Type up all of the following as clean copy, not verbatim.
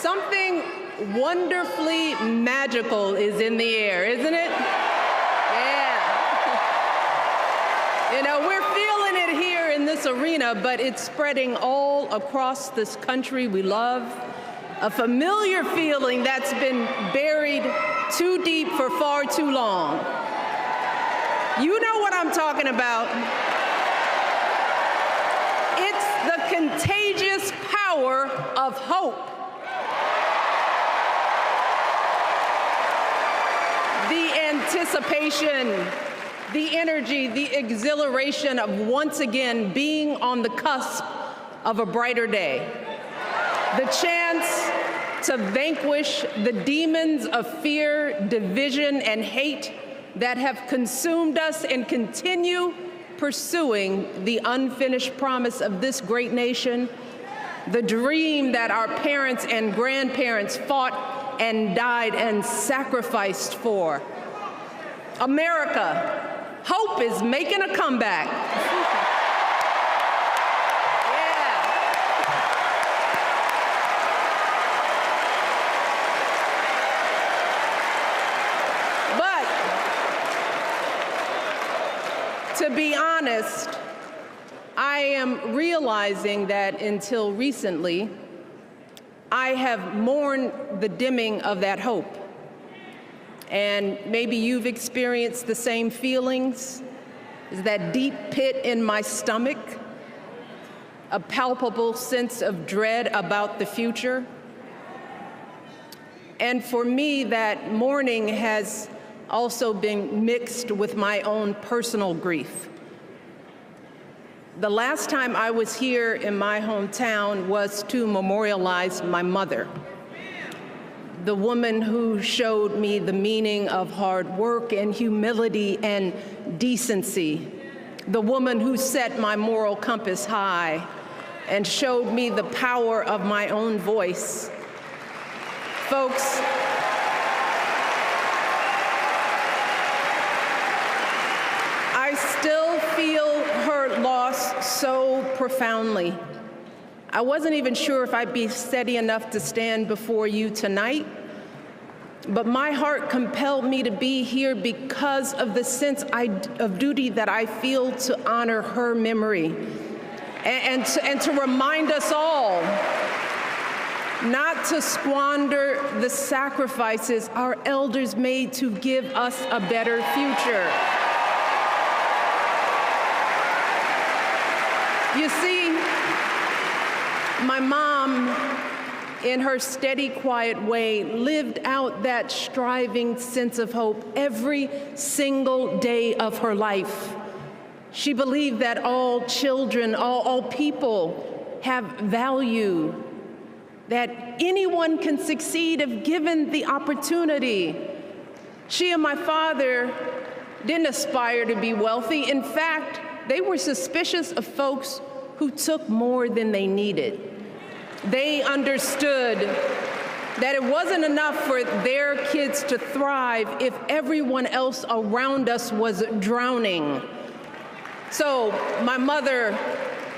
Something wonderfully magical is in the air, isn't it? Yeah. You know, we're feeling it here in this arena, but it's spreading all across this country we love. A familiar feeling that's been buried too deep for far too long. You know what I'm talking about. It's the contagious power of hope. The anticipation, the energy, the exhilaration of once again being on the cusp of a brighter day. The chance to vanquish the demons of fear, division, and hate that have consumed us and continue pursuing the unfinished promise of this great nation, the dream that our parents and grandparents fought and died and sacrificed for. America, hope is making a comeback. Yeah. But to be honest, I am realizing that until recently, I have mourned the dimming of that hope. And maybe you've experienced the same feelings. Is that deep pit in my stomach, a palpable sense of dread about the future. And for me, that mourning has also been mixed with my own personal grief. The last time I was here in my hometown was to memorialize my mother, the woman who showed me the meaning of hard work and humility and decency, the woman who set my moral compass high and showed me the power of my own voice. Folks, I still feel her loss so profoundly. I wasn't even sure if I'd be steady enough to stand before you tonight, but my heart compelled me to be here because of the sense of duty that I feel to honor her memory and to remind us all not to squander the sacrifices our elders made to give us a better future. You see, my mom, in her steady, quiet way, lived out that striving sense of hope every single day of her life. She believed that all children, all people have value, that anyone can succeed if given the opportunity. She and my father didn't aspire to be wealthy. In fact, they were suspicious of folks who took more than they needed. They understood that it wasn't enough for their kids to thrive if everyone else around us was drowning. So my mother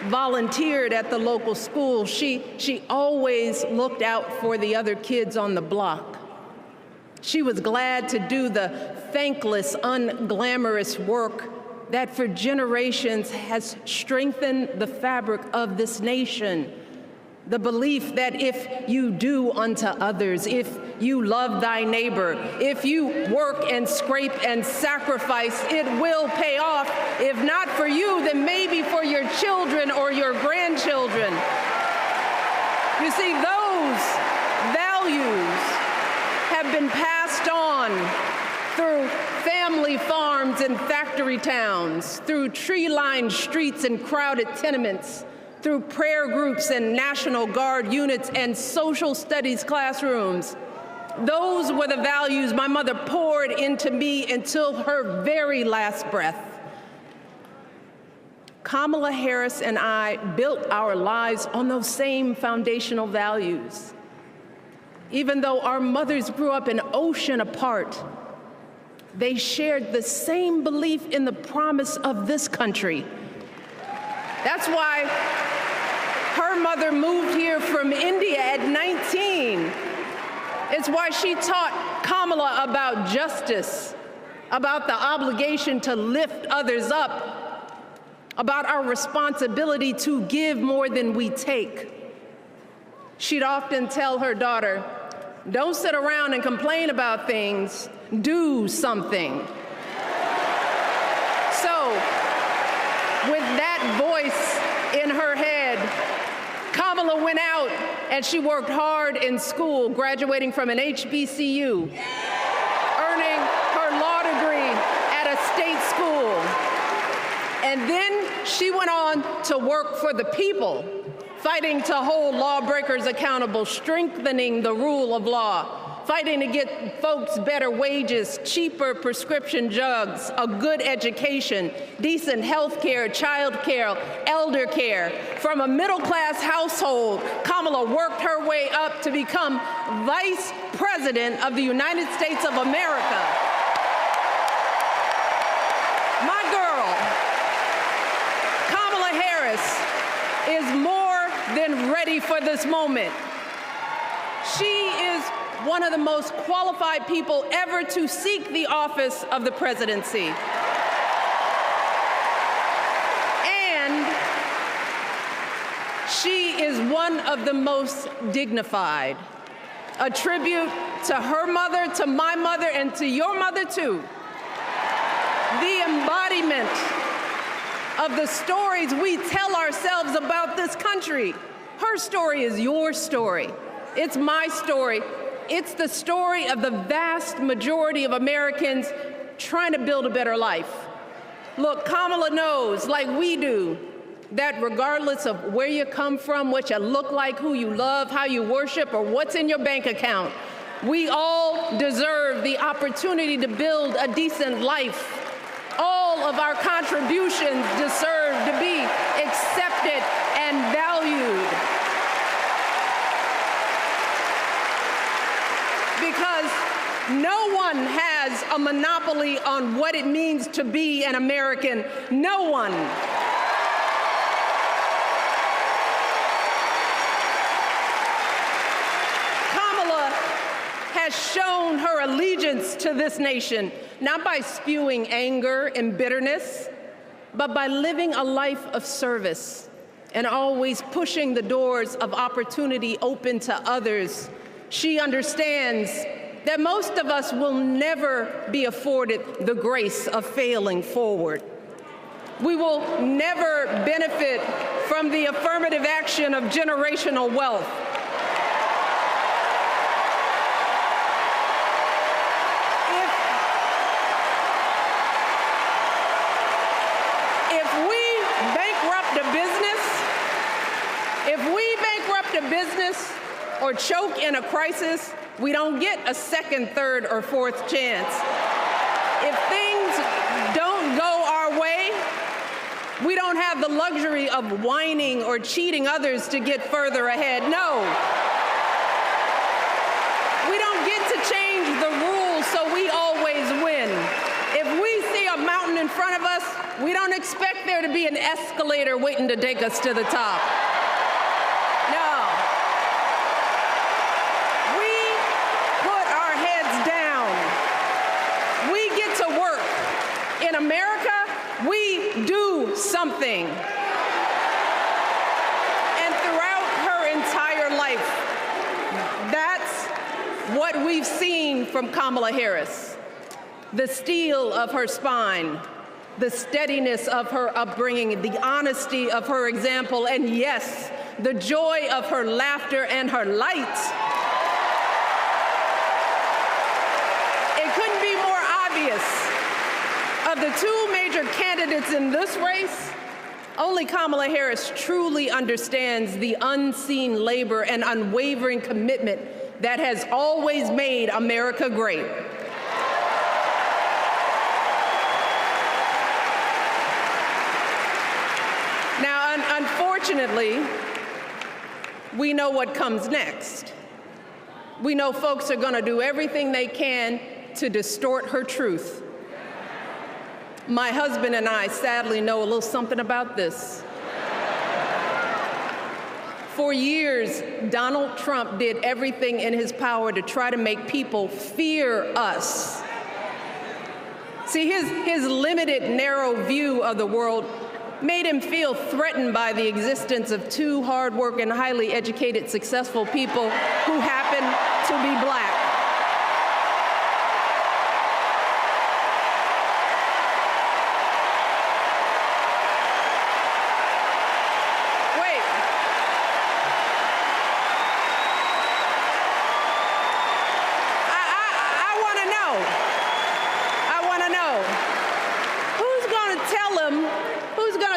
volunteered at the local school. She always looked out for the other kids on the block. She was glad to do the thankless, unglamorous work that for generations has strengthened the fabric of this nation. The belief that if you do unto others, if you love thy neighbor, if you work and scrape and sacrifice, it will pay off. If not for you, then maybe for your children or your grandchildren. You see, those values have been passed on through family farms and factory towns, through tree-lined streets and crowded tenements, through prayer groups and National Guard units and social studies classrooms. Those were the values my mother poured into me until her very last breath. Kamala Harris and I built our lives on those same foundational values. Even though our mothers grew up an ocean apart, they shared the same belief in the promise of this country. That's why Her mother moved here from India at 19. It's why she taught Kamala about justice, about the obligation to lift others up, about our responsibility to give more than we take. She'd often tell her daughter, "Don't sit around and complain about things, do something." So, with that voice in her head, Kamala went out and she worked hard in school, graduating from an HBCU, earning her law degree at a state school. And then she went on to work for the people, fighting to hold lawbreakers accountable, strengthening the rule of law, fighting to get folks better wages, cheaper prescription drugs, a good education, decent health care, child care, elder care. From a middle-class household, Kamala worked her way up to become Vice President of the United States of America. My girl, Kamala Harris, is more than ready for this moment. She is one of the most qualified people ever to seek the office of the presidency. And she is one of the most dignified. A tribute to her mother, to my mother, and to your mother too. The embodiment of the stories we tell ourselves about this country. Her story is your story. It's my story. It's the story of the vast majority of Americans trying to build a better life. Look, Kamala knows, like we do, that regardless of where you come from, what you look like, who you love, how you worship, or what's in your bank account, we all deserve the opportunity to build a decent life. All of our contributions deserve to be accepted and valued. Because no one has a monopoly on what it means to be an American. No one. Kamala has shown her allegiance to this nation, not by spewing anger and bitterness, but by living a life of service and always pushing the doors of opportunity open to others. She understands that most of us will never be afforded the grace of failing forward. We will never benefit from the affirmative action of generational wealth. Business or choke in a crisis, we don't get a second, third, or fourth chance. If things don't go our way, we don't have the luxury of whining or cheating others to get further ahead. No. We don't get to change the rules so we always win. If we see a mountain in front of us, we don't expect there to be an escalator waiting to take us to the top. In America, we do something. And throughout her entire life, that's what we've seen from Kamala Harris. The steel of her spine, the steadiness of her upbringing, the honesty of her example, and yes, the joy of her laughter and her light. It couldn't be more obvious. Of the two major candidates in this race, only Kamala Harris truly understands the unseen labor and unwavering commitment that has always made America great. Now, unfortunately, we know what comes next. We know folks are going to do everything they can to distort her truth. My husband and I sadly know a little something about this. For years, Donald Trump did everything in his power to try to make people fear us. See, his limited, narrow view of the world made him feel threatened by the existence of two hard-working, highly educated, successful people who happen to be black.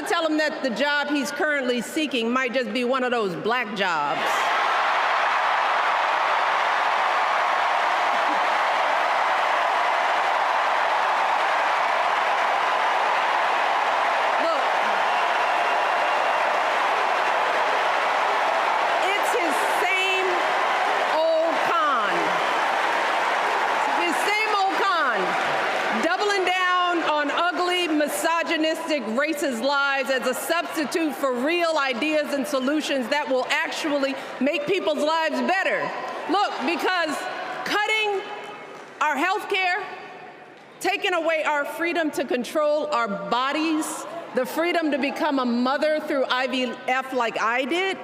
Tell him that the job he's currently seeking might just be one of those black jobs. Look, it's his same old con. His same old con, doubling down on ugly, misogynistic, racist lies as a substitute for real ideas and solutions that will actually make people's lives better. Look, because cutting our health care, taking away our freedom to control our bodies, the freedom to become a mother through IVF like I did,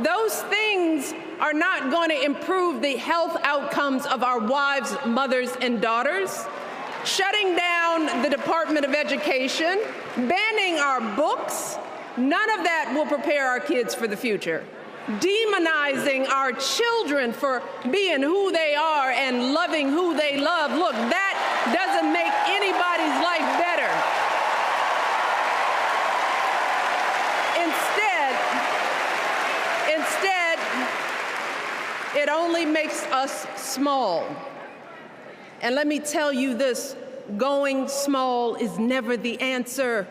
those things are not going to improve the health outcomes of our wives, mothers, and daughters. Shutting down the Department of Education, banning our books, none of that will prepare our kids for the future. Demonizing our children for being who they are and loving who they love, look, that doesn't make anybody's life better. Instead, it only makes us small. And let me tell you this, going small is never the answer.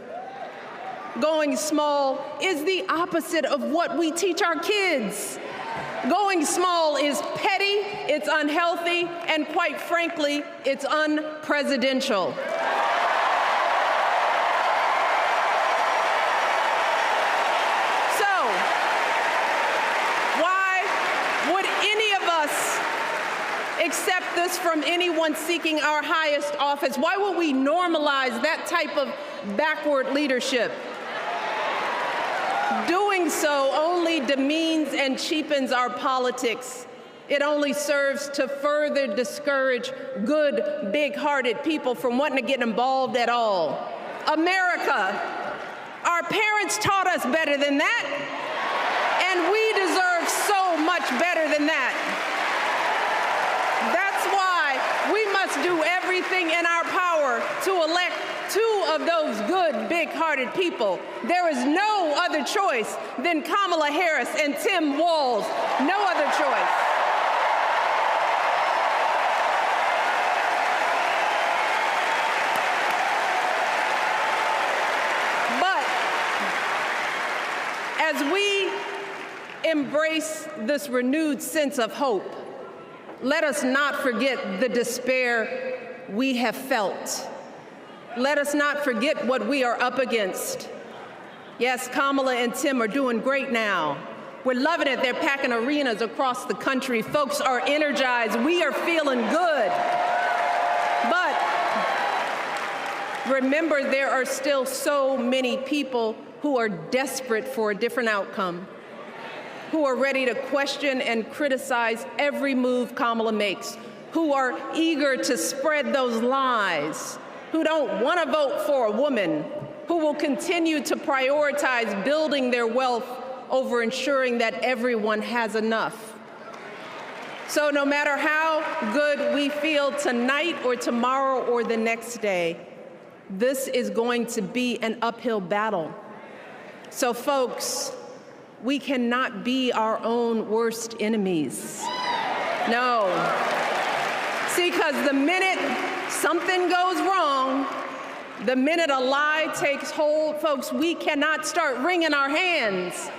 Going small is the opposite of what we teach our kids. Going small is petty, it's unhealthy, and quite frankly, it's unpresidential. So, why would any of us accept this from anyone seeking our highest office? Why would we normalize that type of backward leadership? Doing so only demeans and cheapens our politics. It only serves to further discourage good, big-hearted people from wanting to get involved at all. America, our parents taught us better than that, and we deserve so much better than that. That's why we must do everything in our power to elect two of those good, big-hearted people. There is no other choice than Kamala Harris and Tim Walz. No other choice. But as we embrace this renewed sense of hope, let us not forget the despair we have felt. Let us not forget what we are up against. Yes, Kamala and Tim are doing great now. We're loving it. They're packing arenas across the country. Folks are energized. We are feeling good. But remember, there are still so many people who are desperate for a different outcome, who are ready to question and criticize every move Kamala makes, who are eager to spread those lies, who don't want to vote for a woman, who will continue to prioritize building their wealth over ensuring that everyone has enough. So no matter how good we feel tonight or tomorrow or the next day, this is going to be an uphill battle. So folks, we cannot be our own worst enemies. No. See, because the minute something goes wrong, the minute a lie takes hold, folks, we cannot start wringing our hands.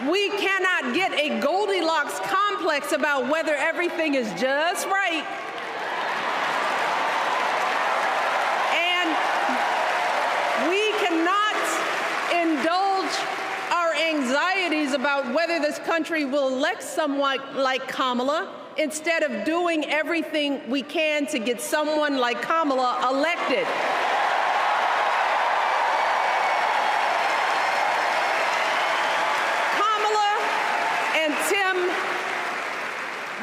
We cannot get a Goldilocks complex about whether everything is just right. And we cannot indulge our anxiety atrocities about whether this country will elect someone like Kamala instead of doing everything we can to get someone like Kamala elected. Kamala and Tim,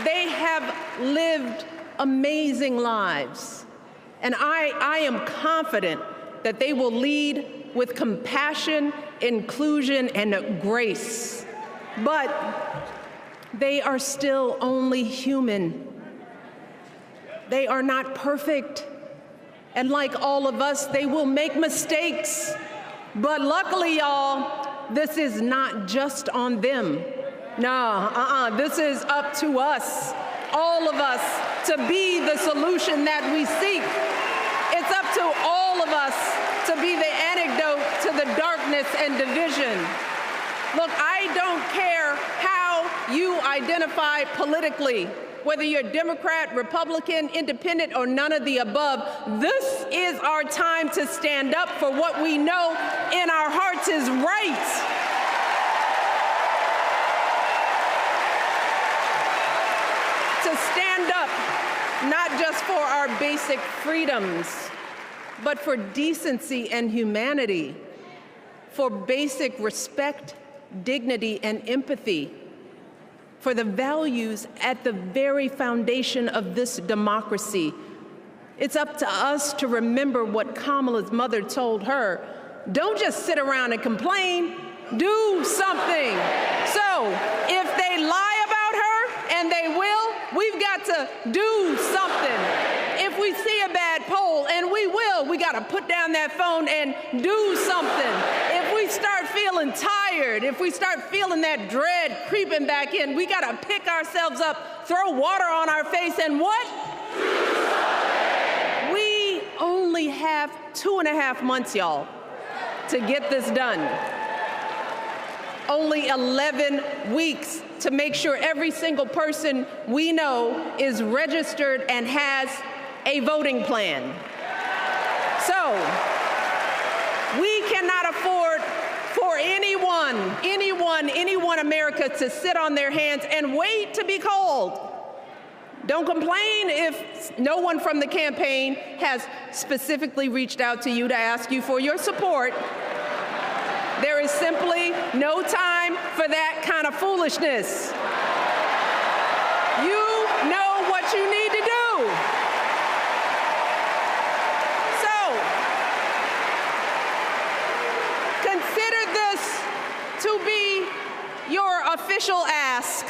they have lived amazing lives. And I am confident that they will lead with compassion, inclusion, and grace. But they are still only human. They are not perfect. And like all of us, they will make mistakes. But luckily, y'all, this is not just on them. No, this is up to us, all of us, to be the solution that we seek. It's up to all of us to be the antidote to the darkness and division. Look, I don't care how you identify politically, whether you're Democrat, Republican, Independent, or none of the above. This is our time to stand up for what we know in our hearts is right. To stand up, not just for our basic freedoms, but for decency and humanity, for basic respect, dignity, and empathy, for the values at the very foundation of this democracy. It's up to us to remember what Kamala's mother told her. Don't just sit around and complain, do something. So if they lie about her, and they will, we've got to do something. If we see a bad poll, and we will, we got to put down that phone and do something. If we start feeling tired, if we start feeling that dread creeping back in, we got to pick ourselves up, throw water on our face, and what? We only have 2.5 months, y'all, to get this done. Only 11 weeks to make sure every single person we know is registered and has a voting plan. So we cannot afford for anyone America to sit on their hands and wait to be called. Don't complain if no one from the campaign has specifically reached out to you to ask you for your support. There is simply no time for that kind of foolishness. You know what you need to do. So, consider this to be your official ask.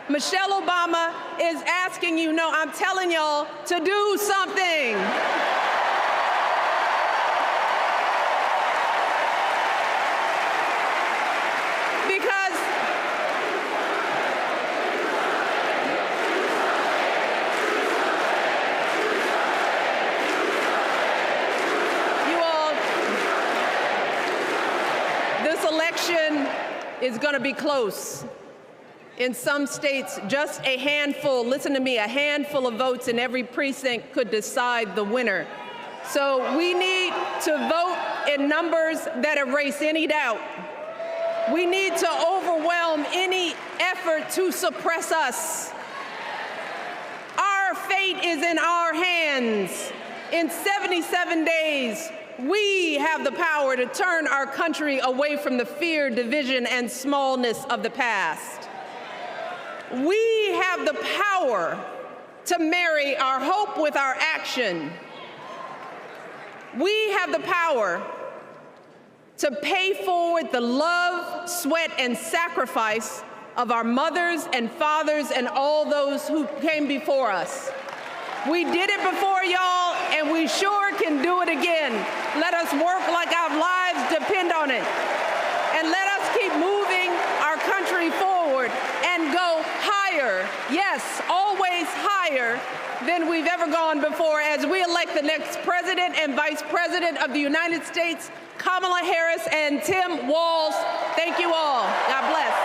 Michelle Obama is asking you, no, I'm telling y'all to do something. Is going to be close. In some states, just a handful, listen to me, a handful of votes in every precinct could decide the winner. So we need to vote in numbers that erase any doubt. We need to overwhelm any effort to suppress us. Our fate is in our hands. In 77 days, we have the power to turn our country away from the fear, division, and smallness of the past. We have the power to marry our hope with our action. We have the power to pay forward the love, sweat, and sacrifice of our mothers and fathers and all those who came before us. We did it before, y'all, and we sure can do it again. Let us work like our lives depend on it. And let us keep moving our country forward and go higher, yes, always higher than we've ever gone before as we elect the next President and Vice President of the United States, Kamala Harris and Tim Walz. Thank you all. God bless.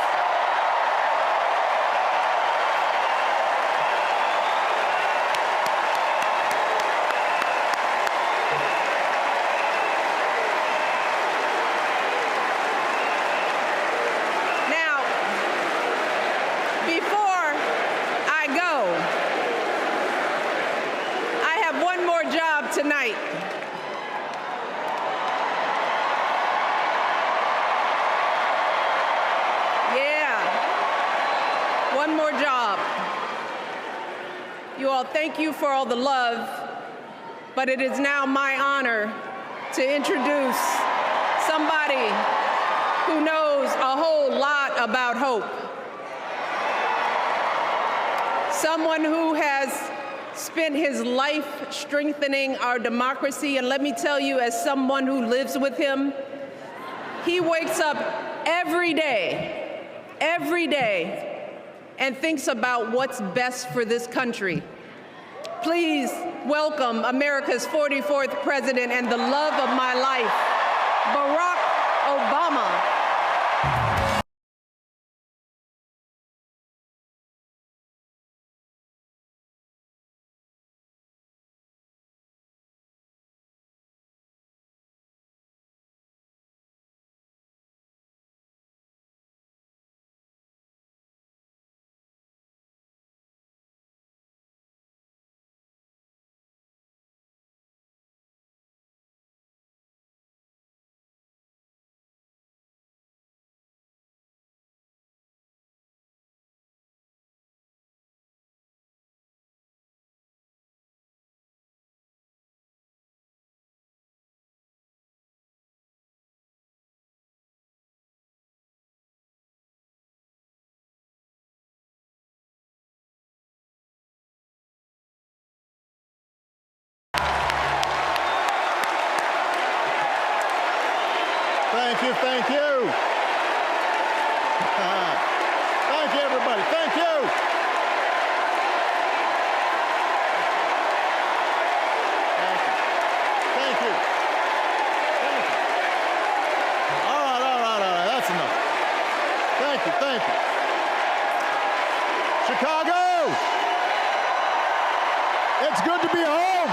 Now, your job. You all, thank you for all the love, but it is now my honor to introduce somebody who knows a whole lot about hope. Someone who has spent his life strengthening our democracy, and let me tell you, as someone who lives with him, he wakes up every day, and thinks about what's best for this country. Please welcome America's 44th president and the love of my life, Barack Obama. Thank you. Thank you, everybody. Thank you. Thank you. Thank you. All right. That's enough. Thank you. Chicago, it's good to be home.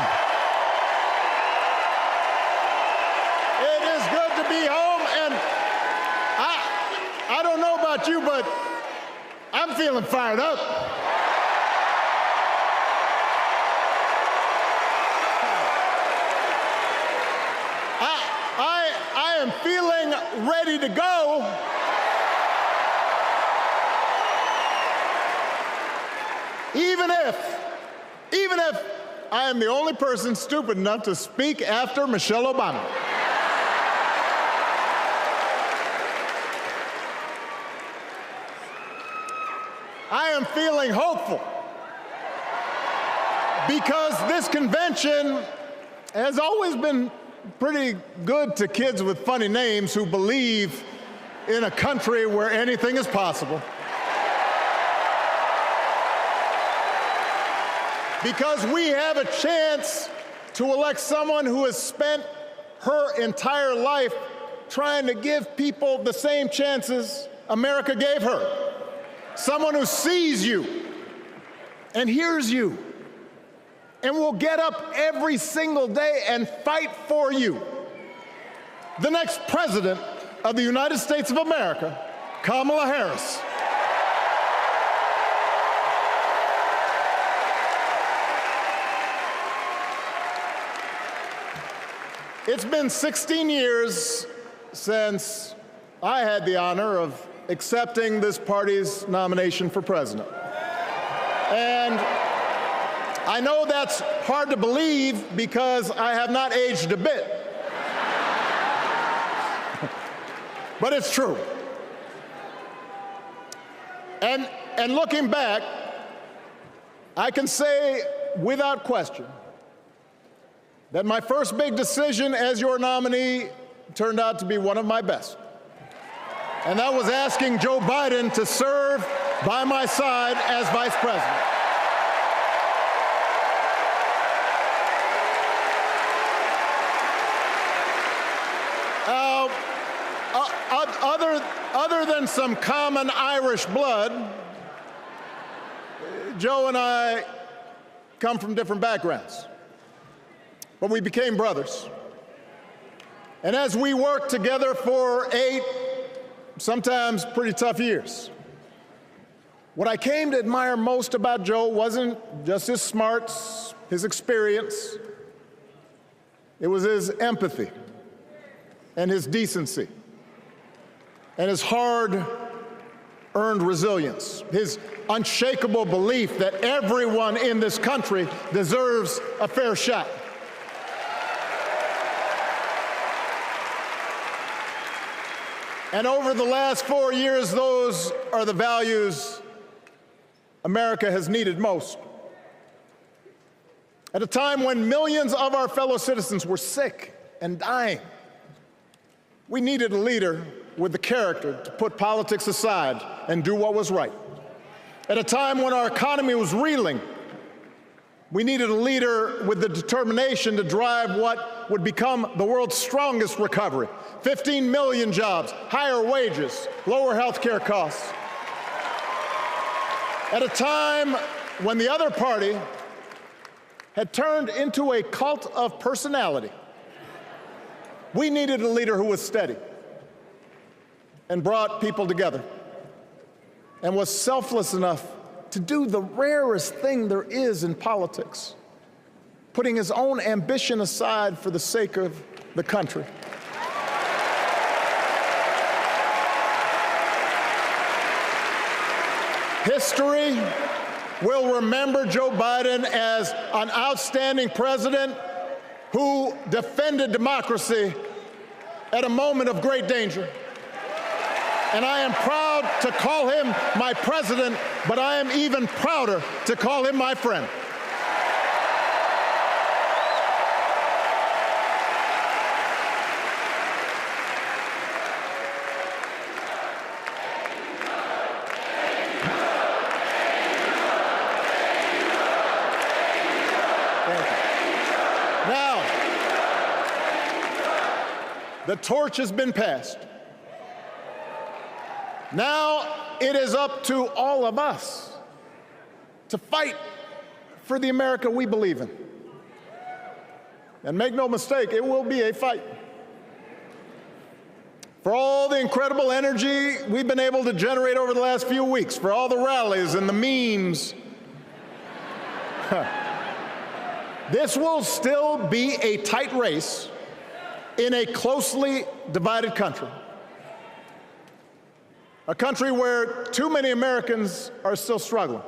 It is good to be home. I don't know about you, but I'm feeling fired up. I am feeling ready to go. Even if I am the only person stupid enough to speak after Michelle Obama. I am feeling hopeful because this convention has always been pretty good to kids with funny names who believe in a country where anything is possible. Because we have a chance to elect someone who has spent her entire life trying to give people the same chances America gave her. Someone who sees you and hears you and will get up every single day and fight for you. The next president of the United States of America, Kamala Harris. It's been 16 years since I had the honor of accepting this party's nomination for president. And I know that's hard to believe because I have not aged a bit. But it's true. And looking back, I can say without question that my first big decision as your nominee turned out to be one of my best. And that was asking Joe Biden to serve by my side as vice president. Other than some common Irish blood, Joe and I come from different backgrounds, but we became brothers. And as we worked together for 8, sometimes pretty tough years, what I came to admire most about Joe wasn't just his smarts, his experience. It was his empathy and his decency and his hard earned resilience, his unshakable belief that everyone in this country deserves a fair shot. And over the last 4 years, those are the values America has needed most. At a time when millions of our fellow citizens were sick and dying, we needed a leader with the character to put politics aside and do what was right. At a time when our economy was reeling, we needed a leader with the determination to drive what would become the world's strongest recovery. 15 million jobs, higher wages, lower health care costs. At a time when the other party had turned into a cult of personality, we needed a leader who was steady and brought people together and was selfless enough to do the rarest thing there is in politics, putting his own ambition aside for the sake of the country. History will remember Joe Biden as an outstanding president who defended democracy at a moment of great danger. And I am proud to call him my president, but I am even prouder to call him my friend. Now, the torch has been passed. Now it is up to all of us to fight for the America we believe in. And make no mistake, it will be a fight. For all the incredible energy we've been able to generate over the last few weeks, for all the rallies and the memes, this will still be a tight race in a closely divided country. A country where too many Americans are still struggling,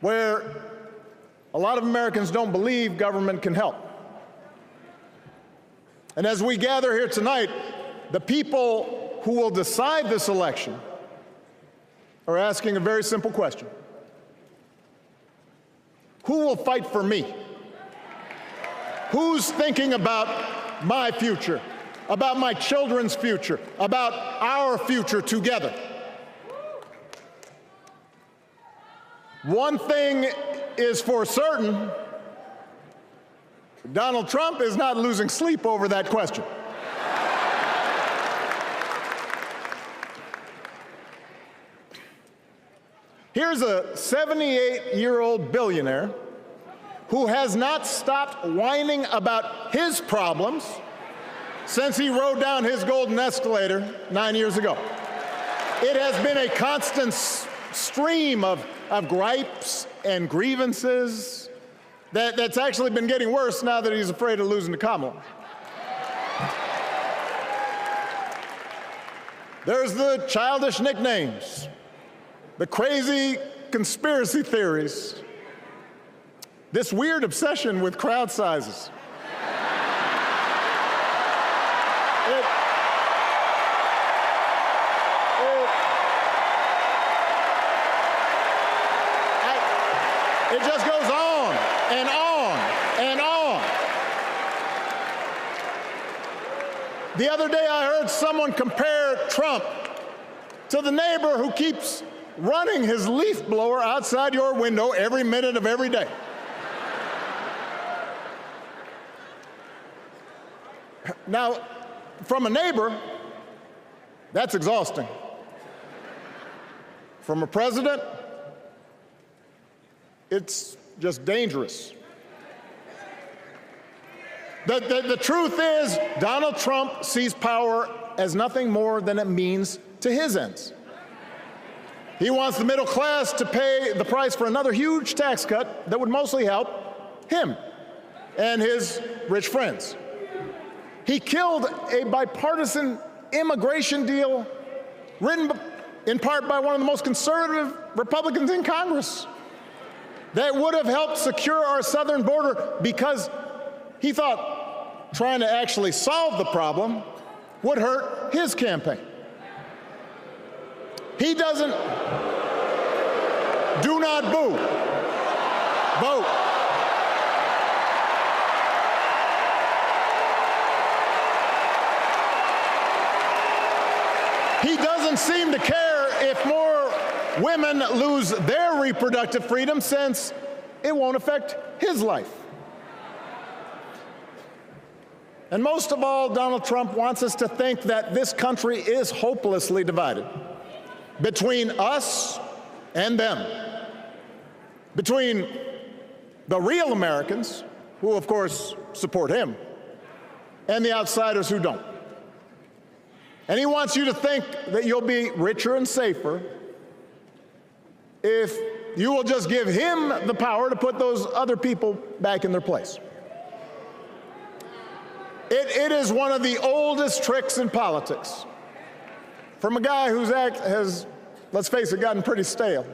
where a lot of Americans don't believe government can help. And as we gather here tonight, the people who will decide this election are asking a very simple question. Who will fight for me? Who's thinking about my future? About my children's future, about our future together? One thing is for certain, Donald Trump is not losing sleep over that question. Here's a 78-year-old billionaire who has not stopped whining about his problems since he rode down his golden escalator 9 years ago. It has been a constant stream of gripes and grievances that's actually been getting worse now that he's afraid of losing to Kamala. There's the childish nicknames, the crazy conspiracy theories, this weird obsession with crowd sizes. It just goes on and on and on. The other day I heard someone compare Trump to the neighbor who keeps running his leaf blower outside your window every minute of every day. Now, from a neighbor, that's exhausting. From a president, it's just dangerous. The truth is, Donald Trump sees power as nothing more than it means to his ends. He wants the middle class to pay the price for another huge tax cut that would mostly help him and his rich friends. He killed a bipartisan immigration deal written in part by one of the most conservative Republicans in Congress, that would have helped secure our southern border, because he thought trying to actually solve the problem would hurt his campaign. He doesn't. Do not boo. Vote. He doesn't seem to care if more women lose their reproductive freedom, since it won't affect his life. And most of all, Donald Trump wants us to think that this country is hopelessly divided between us and them, between the real Americans, who of course support him, and the outsiders who don't. And he wants you to think that you'll be richer and safer if you will just give him the power to put those other people back in their place. It is one of the oldest tricks in politics, from a guy whose act has, let's face it, gotten pretty stale.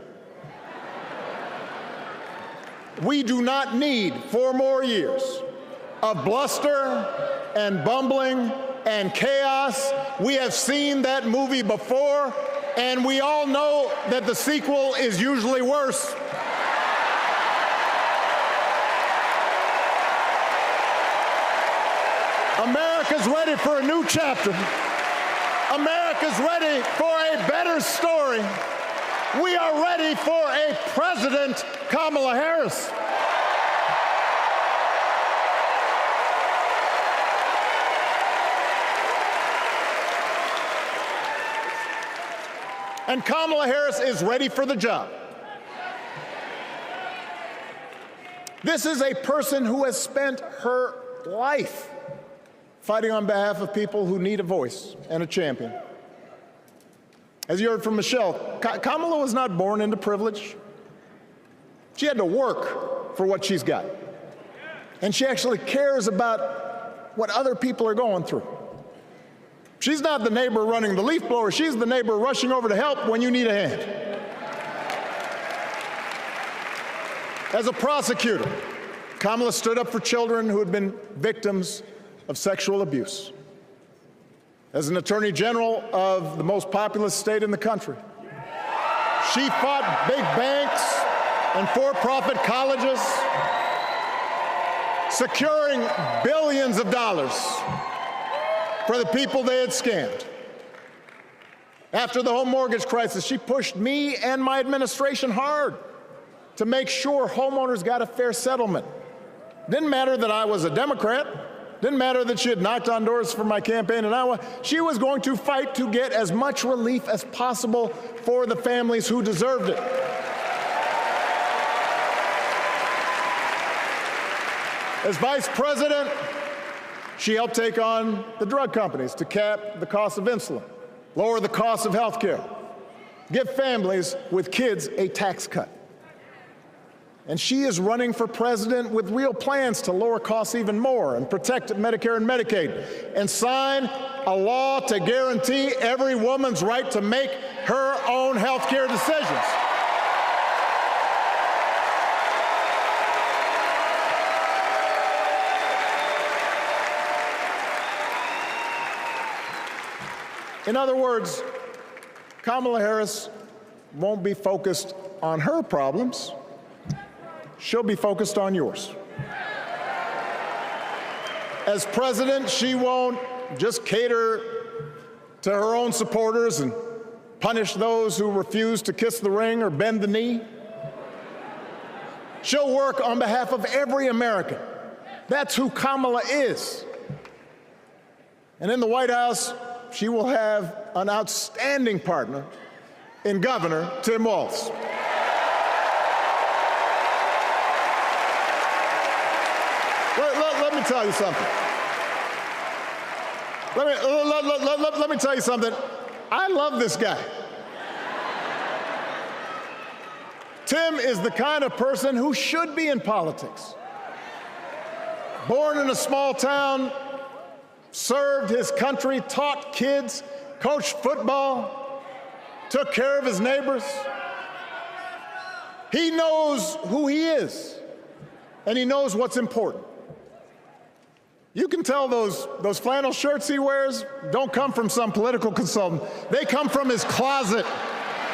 We do not need 4 more years of bluster and bumbling and chaos. We have seen that movie before, and we all know that the sequel is usually worse. America's ready for a new chapter. America's ready for a better story. We are ready for a President Kamala Harris. And Kamala Harris is ready for the job. This is a person who has spent her life fighting on behalf of people who need a voice and a champion. As you heard from Michelle, Kamala was not born into privilege. She had to work for what she's got. And she actually cares about what other people are going through. She's not the neighbor running the leaf blower. She's the neighbor rushing over to help when you need a hand. As a prosecutor, Kamala stood up for children who had been victims of sexual abuse. As an attorney general of the most populous state in the country, she fought big banks and for-profit colleges, securing billions of dollars for the people they had scammed. After the home mortgage crisis, she pushed me and my administration hard to make sure homeowners got a fair settlement. Didn't matter that I was a Democrat. Didn't matter that she had knocked on doors for my campaign in Iowa. She was going to fight to get as much relief as possible for the families who deserved it. As vice president, she helped take on the drug companies to cap the cost of insulin, lower the cost of health care, give families with kids a tax cut. And she is running for president with real plans to lower costs even more and protect Medicare and Medicaid, and sign a law to guarantee every woman's right to make her own health care decisions. In other words, Kamala Harris won't be focused on her problems. She'll be focused on yours. As president, she won't just cater to her own supporters and punish those who refuse to kiss the ring or bend the knee. She'll work on behalf of every American. That's who Kamala is. And in the White House, she will have an outstanding partner in Governor Tim Walz. Let me tell you something. Let me tell you something. I love this guy. Tim is the kind of person who should be in politics. Born in a small town, served his country, taught kids, coached football, took care of his neighbors. He knows who he is, and he knows what's important. You can tell those flannel shirts he wears don't come from some political consultant. They come from his closet,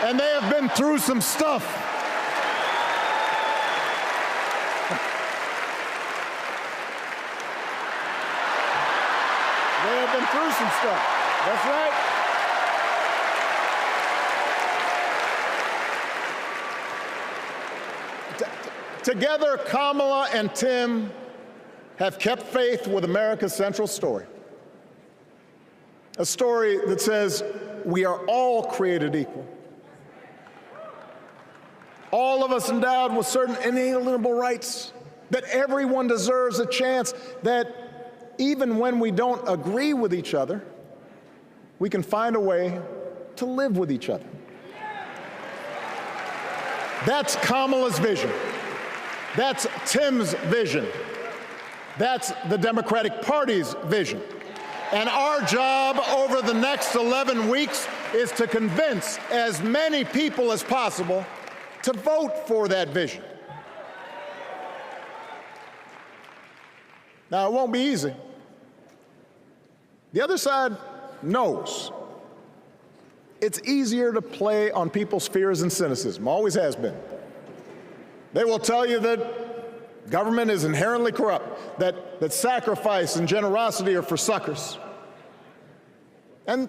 and they have been through some stuff. They have been through some stuff. That's right. Together, Kamala and Tim have kept faith with America's central story. A story that says we are all created equal. All of us endowed with certain inalienable rights, that everyone deserves a chance, that even when we don't agree with each other, we can find a way to live with each other. That's Kamala's vision. That's Tim's vision. That's the Democratic Party's vision. And our job over the next 11 weeks is to convince as many people as possible to vote for that vision. Now, it won't be easy. The other side knows it's easier to play on people's fears and cynicism, always has been. They will tell you that government is inherently corrupt, that sacrifice and generosity are for suckers. And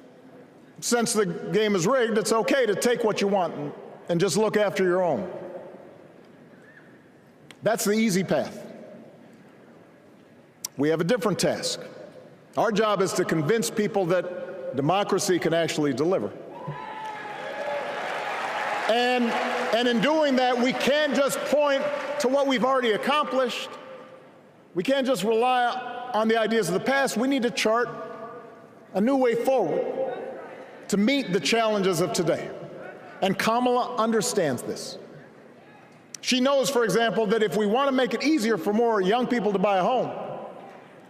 since the game is rigged, it's okay to take what you want and just look after your own. That's the easy path. We have a different task. Our job is to convince people that democracy can actually deliver. And in doing that, we can't just point to what we've already accomplished. We can't just rely on the ideas of the past. We need to chart a new way forward to meet the challenges of today. And Kamala understands this. She knows, for example, that if we want to make it easier for more young people to buy a home,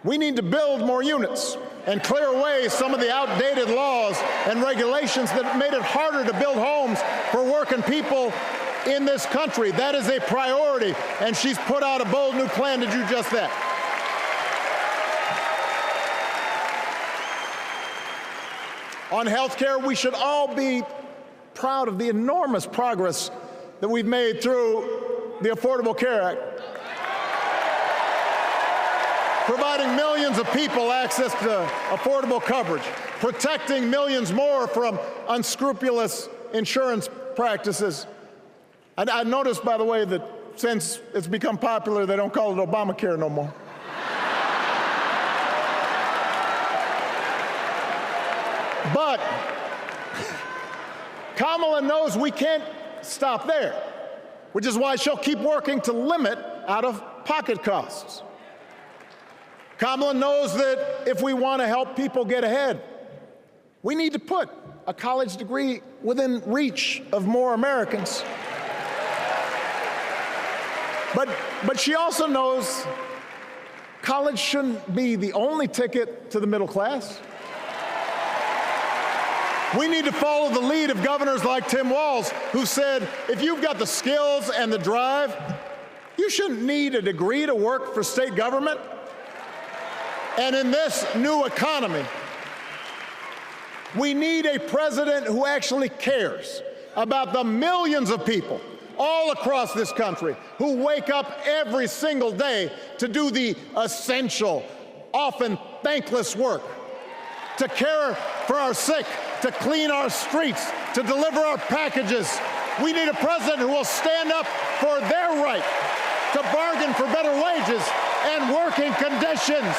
we need to build more units and clear away some of the outdated laws and regulations that made it harder to build homes for working people in this country. That is a priority, and she's put out a bold new plan to do just that. On health care, we should all be proud of the enormous progress that we've made through the Affordable Care Act, providing millions of people access to affordable coverage, protecting millions more from unscrupulous insurance practices. I noticed, by the way, that since it's become popular, they don't call it Obamacare no more. But Kamala knows we can't stop there, which is why she'll keep working to limit out-of-pocket costs. Kamala knows that if we want to help people get ahead, we need to put a college degree within reach of more Americans. But she also knows college shouldn't be the only ticket to the middle class. We need to follow the lead of governors like Tim Walz, who said, if you've got the skills and the drive, you shouldn't need a degree to work for state government. And in this new economy, we need a president who actually cares about the millions of people all across this country who wake up every single day to do the essential, often thankless work, to care for our sick, to clean our streets, to deliver our packages. We need a president who will stand up for their right to bargain for better wages and working conditions.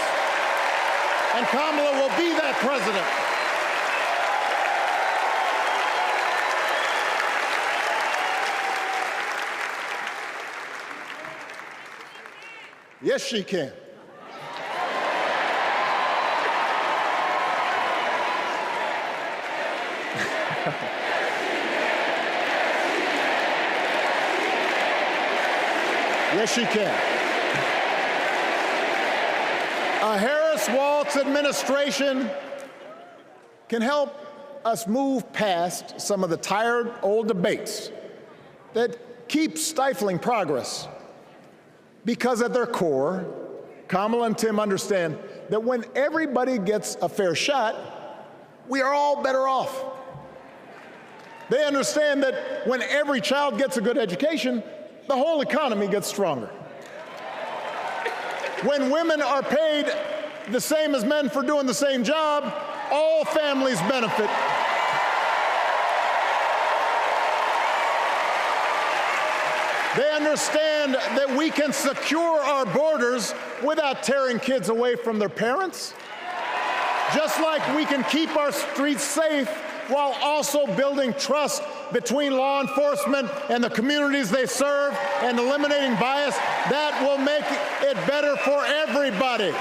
And Kamala will be that president. Yes, she can. Yes, she can. A Harris-Walz administration can help us move past some of the tired old debates that keep stifling progress, because at their core, Kamala and Tim understand that when everybody gets a fair shot, we are all better off. They understand that when every child gets a good education, the whole economy gets stronger. When women are paid the same as men for doing the same job, all families benefit. They understand that we can secure our borders without tearing kids away from their parents, just like we can keep our streets safe while also building trust between law enforcement and the communities they serve and eliminating bias. That will make it better for everybody.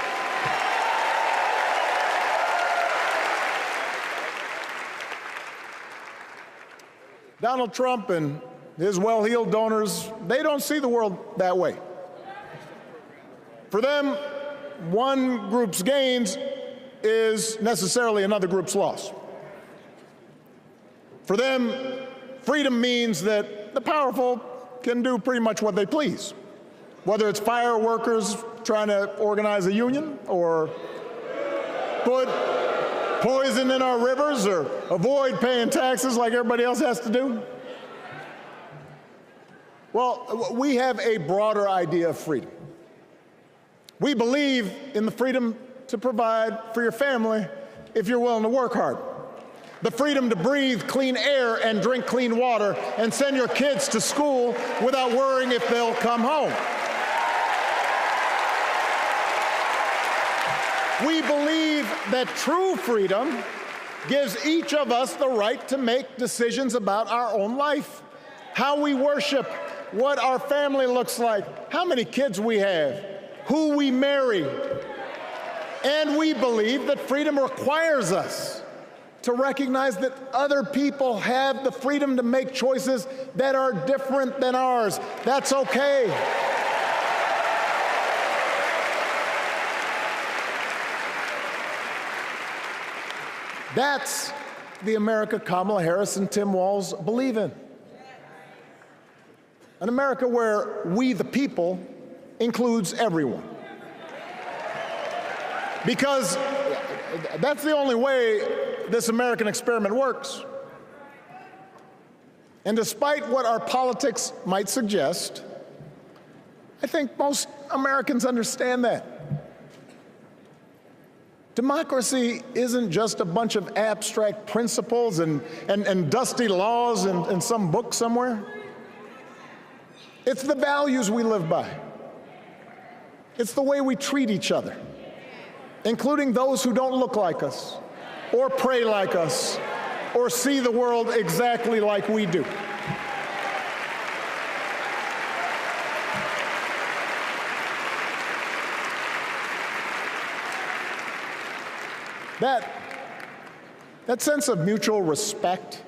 Donald Trump and his well-heeled donors, they don't see the world that way. For them, one group's gains is necessarily another group's loss. For them, freedom means that the powerful can do pretty much what they please, whether it's fire workers trying to organize a union, or put poison in our rivers, or avoid paying taxes like everybody else has to do. Well, we have a broader idea of freedom. We believe in the freedom to provide for your family if you're willing to work hard. The freedom to breathe clean air and drink clean water and send your kids to school without worrying if they'll come home. We believe that true freedom gives each of us the right to make decisions about our own life, how we worship, what our family looks like, how many kids we have, who we marry. And we believe that freedom requires us to recognize that other people have the freedom to make choices that are different than ours. That's okay. That's the America Kamala Harris and Tim Walz believe in. An America where we, the people, includes everyone. Because that's the only way this American experiment works. And despite what our politics might suggest, I think most Americans understand that. Democracy isn't just a bunch of abstract principles and dusty laws in some book somewhere. It's the values we live by. It's the way we treat each other, including those who don't look like us, or pray like us, or see the world exactly like we do. That sense of mutual respect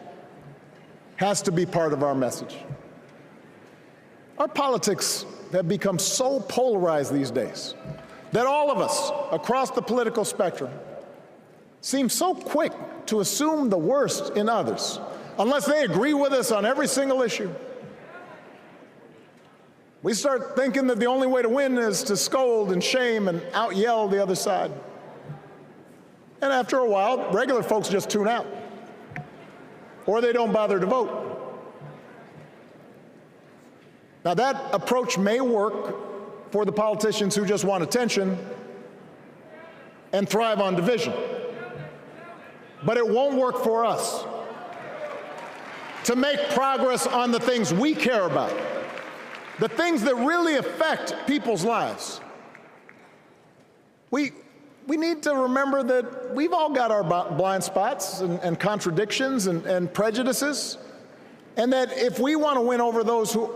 has to be part of our message. Our politics have become so polarized these days that all of us across the political spectrum seem so quick to assume the worst in others, unless they agree with us on every single issue. We start thinking that the only way to win is to scold and shame and out-yell the other side. And after a while, regular folks just tune out, or they don't bother to vote. Now, that approach may work for the politicians who just want attention and thrive on division, but it won't work for us. To make progress on the things we care about, the things that really affect people's lives, we need to remember that we've all got our blind spots and contradictions and prejudices, and that if we want to win over those who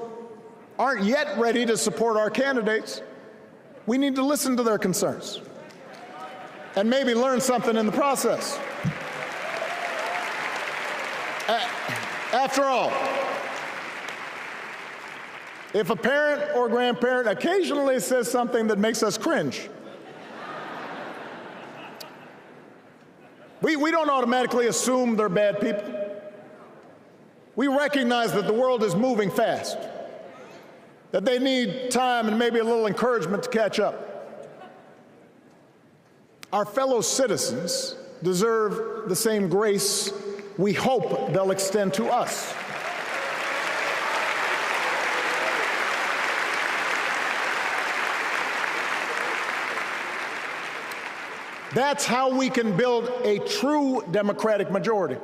aren't yet ready to support our candidates, we need to listen to their concerns and maybe learn something in the process. After all, if a parent or grandparent occasionally says something that makes us cringe, We don't automatically assume they're bad people. We recognize that the world is moving fast, that they need time and maybe a little encouragement to catch up. Our fellow citizens deserve the same grace we hope they'll extend to us. That's how we can build a true democratic majority,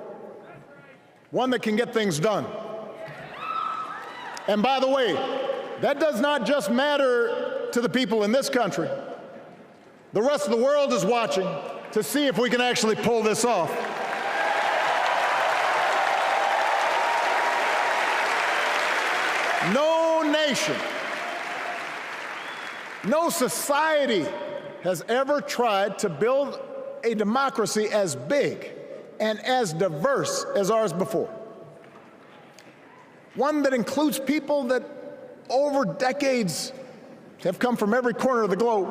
one that can get things done. And by the way, that does not just matter to the people in this country. The rest of the world is watching to see if we can actually pull this off. No nation, no society has ever tried to build a democracy as big and as diverse as ours before. One that includes people that over decades have come from every corner of the globe.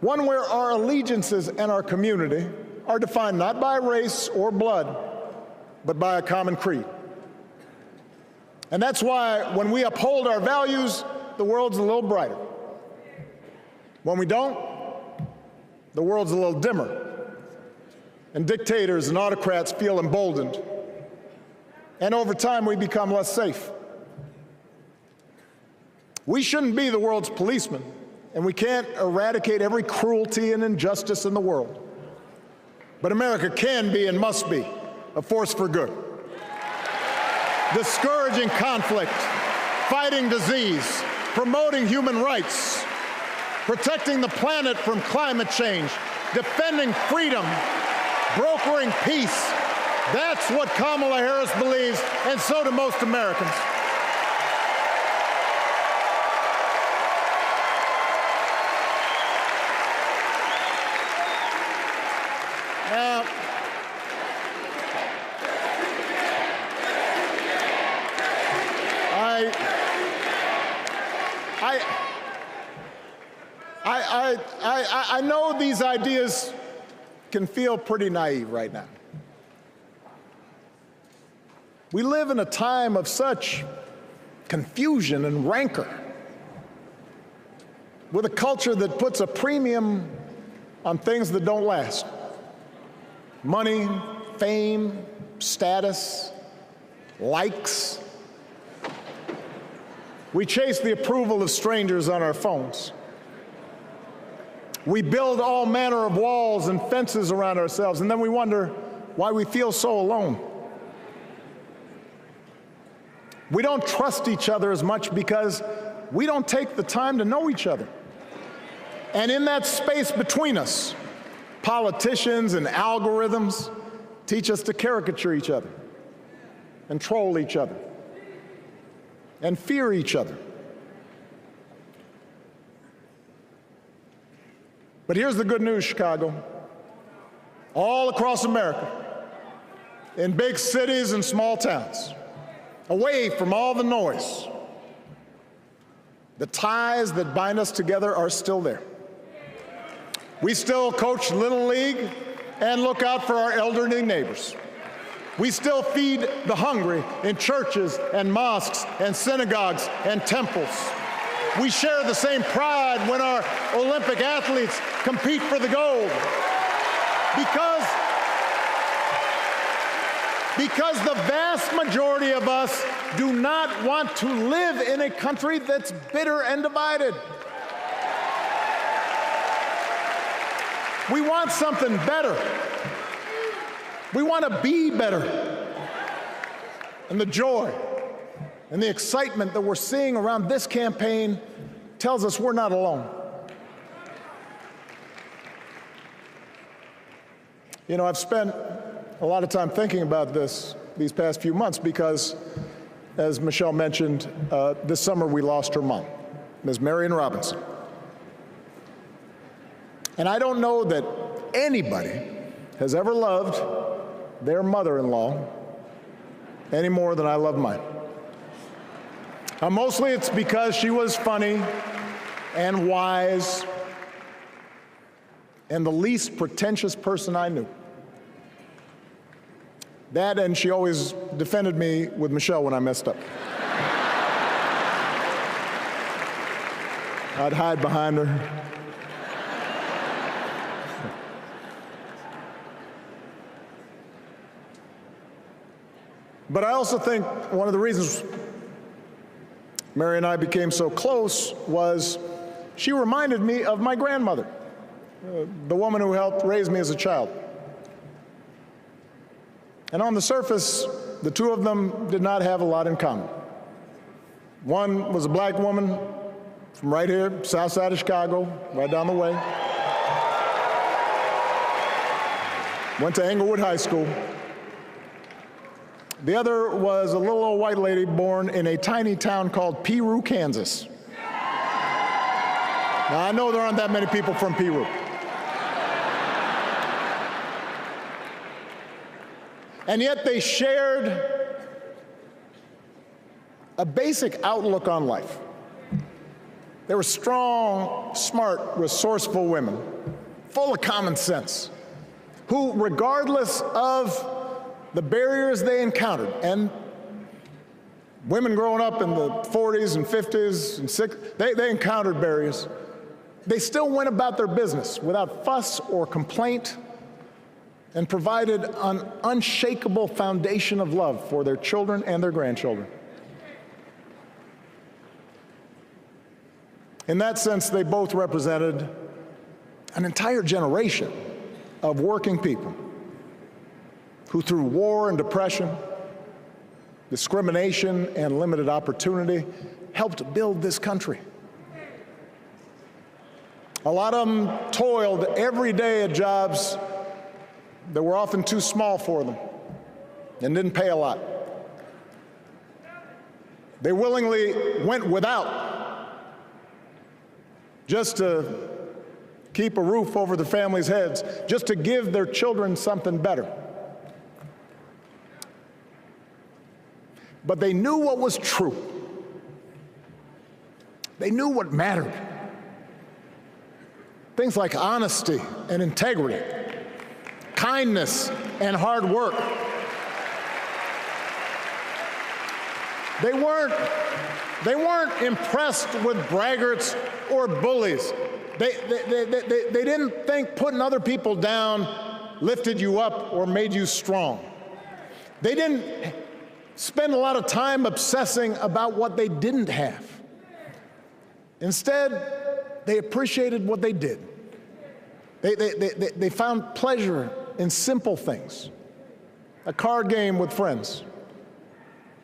One where our allegiances and our community are defined not by race or blood, but by a common creed. And that's why when we uphold our values, the world's a little brighter. When we don't, the world's a little dimmer. And dictators and autocrats feel emboldened. And over time, we become less safe. We shouldn't be the world's policemen, and we can't eradicate every cruelty and injustice in the world. But America can be and must be a force for good. Discouraging conflict, fighting disease, promoting human rights, protecting the planet from climate change, defending freedom, brokering peace. That's what Kamala Harris believes, and so do most Americans. Now, I know these ideas can feel pretty naive right now. We live in a time of such confusion and rancor, with a culture that puts a premium on things that don't last. Money, fame, status, likes. We chase the approval of strangers on our phones. We build all manner of walls and fences around ourselves, and then we wonder why we feel so alone. We don't trust each other as much because we don't take the time to know each other. And in that space between us, politicians and algorithms teach us to caricature each other and troll each other and fear each other. But here's the good news, Chicago. All across America, in big cities and small towns, away from all the noise, the ties that bind us together are still there. We still coach Little League and look out for our elderly neighbors. We still feed the hungry in churches and mosques and synagogues and temples. We share the same pride when our Olympic athletes compete for the gold. Because the vast majority of us do not want to live in a country that's bitter and divided. We want something better. We want to be better. And the joy and the excitement that we're seeing around this campaign tells us we're not alone. You know, I've spent a lot of time thinking about these past few months because, as Michelle mentioned, this summer we lost her mom, Ms. Marion Robinson. And I don't know that anybody has ever loved their mother-in-law any more than I love mine. Mostly it's because she was funny and wise and the least pretentious person I knew. That, and she always defended me with Michelle when I messed up. I'd hide behind her. But I also think one of the reasons Mary and I became so close was she reminded me of my grandmother, the woman who helped raise me as a child. And on the surface, the two of them did not have a lot in common. One was a black woman from right here, south side of Chicago, right down the way. Went to Englewood High School. The other was a little old white lady born in a tiny town called Peru, Kansas. Now, I know there aren't that many people from Peru. And yet they shared a basic outlook on life. They were strong, smart, resourceful women, full of common sense, who, regardless of the barriers they encountered, and women growing up in the 40s and 50s and 60s, they encountered barriers. They still went about their business without fuss or complaint and provided an unshakable foundation of love for their children and their grandchildren. In that sense, they both represented an entire generation of working people who, through war and depression, discrimination and limited opportunity, helped build this country. A lot of them toiled every day at jobs that were often too small for them and didn't pay a lot. They willingly went without just to keep a roof over their families' heads, just to give their children something better. But they knew what was true. They knew what mattered. Things like honesty and integrity, kindness and hard work. They weren't impressed with braggarts or bullies. They didn't think putting other people down lifted you up or made you strong. They didn't spend a lot of time obsessing about what they didn't have. Instead, they appreciated what they did. They found pleasure in simple things. A card game with friends,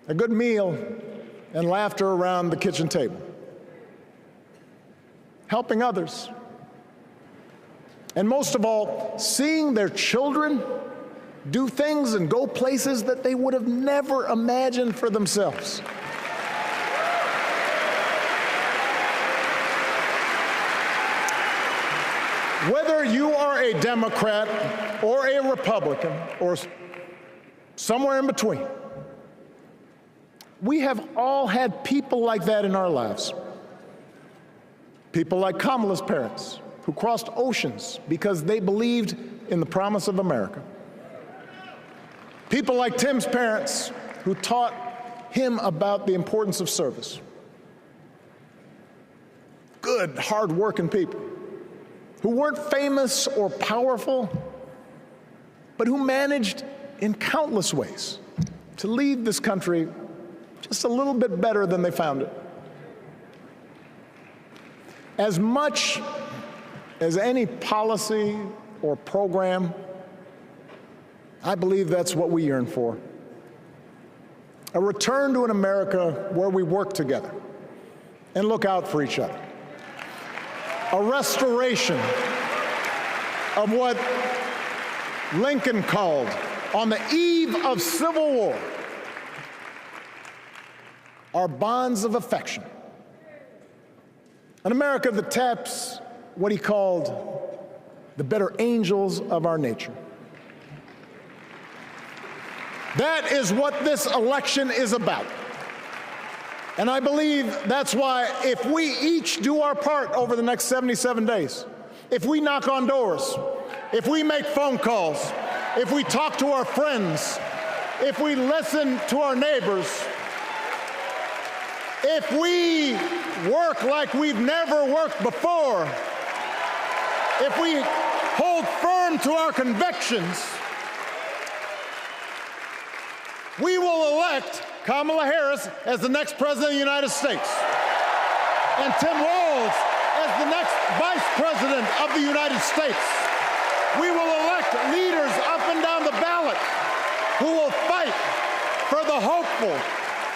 a good meal, and laughter around the kitchen table. Helping others. And most of all, seeing their children do things and go places that they would have never imagined for themselves. Whether you are a Democrat or a Republican or somewhere in between, we have all had people like that in our lives. People like Kamala's parents, who crossed oceans because they believed in the promise of America. People like Tim's parents, who taught him about the importance of service. Good, hard-working people who weren't famous or powerful, but who managed in countless ways to leave this country just a little bit better than they found it. As much as any policy or program, I believe that's what we yearn for. A return to an America where we work together and look out for each other. A restoration of what Lincoln called, on the eve of Civil War, our bonds of affection. An America that taps what he called the better angels of our nature. That is what this election is about. And I believe that's why if we each do our part over the next 77 days, if we knock on doors, if we make phone calls, if we talk to our friends, if we listen to our neighbors, if we work like we've never worked before, if we hold firm to our convictions, we will elect Kamala Harris as the next President of the United States, and Tim Walz as the next Vice President of the United States. We will elect leaders up and down the ballot who will fight for the hopeful,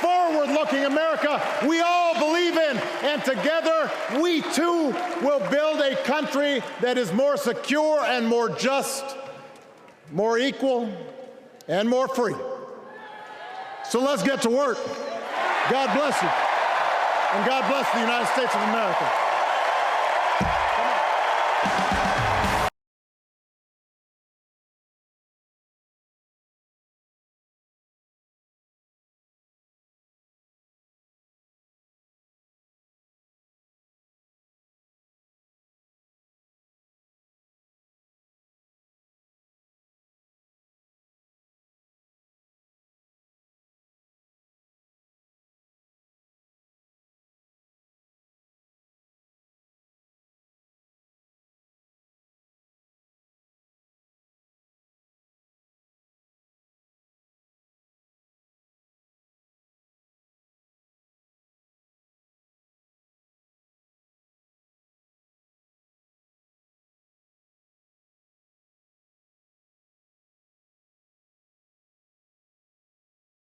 forward-looking America we all believe in, and together we too will build a country that is more secure and more just, more equal and more free. So let's get to work. God bless you, and God bless the United States of America.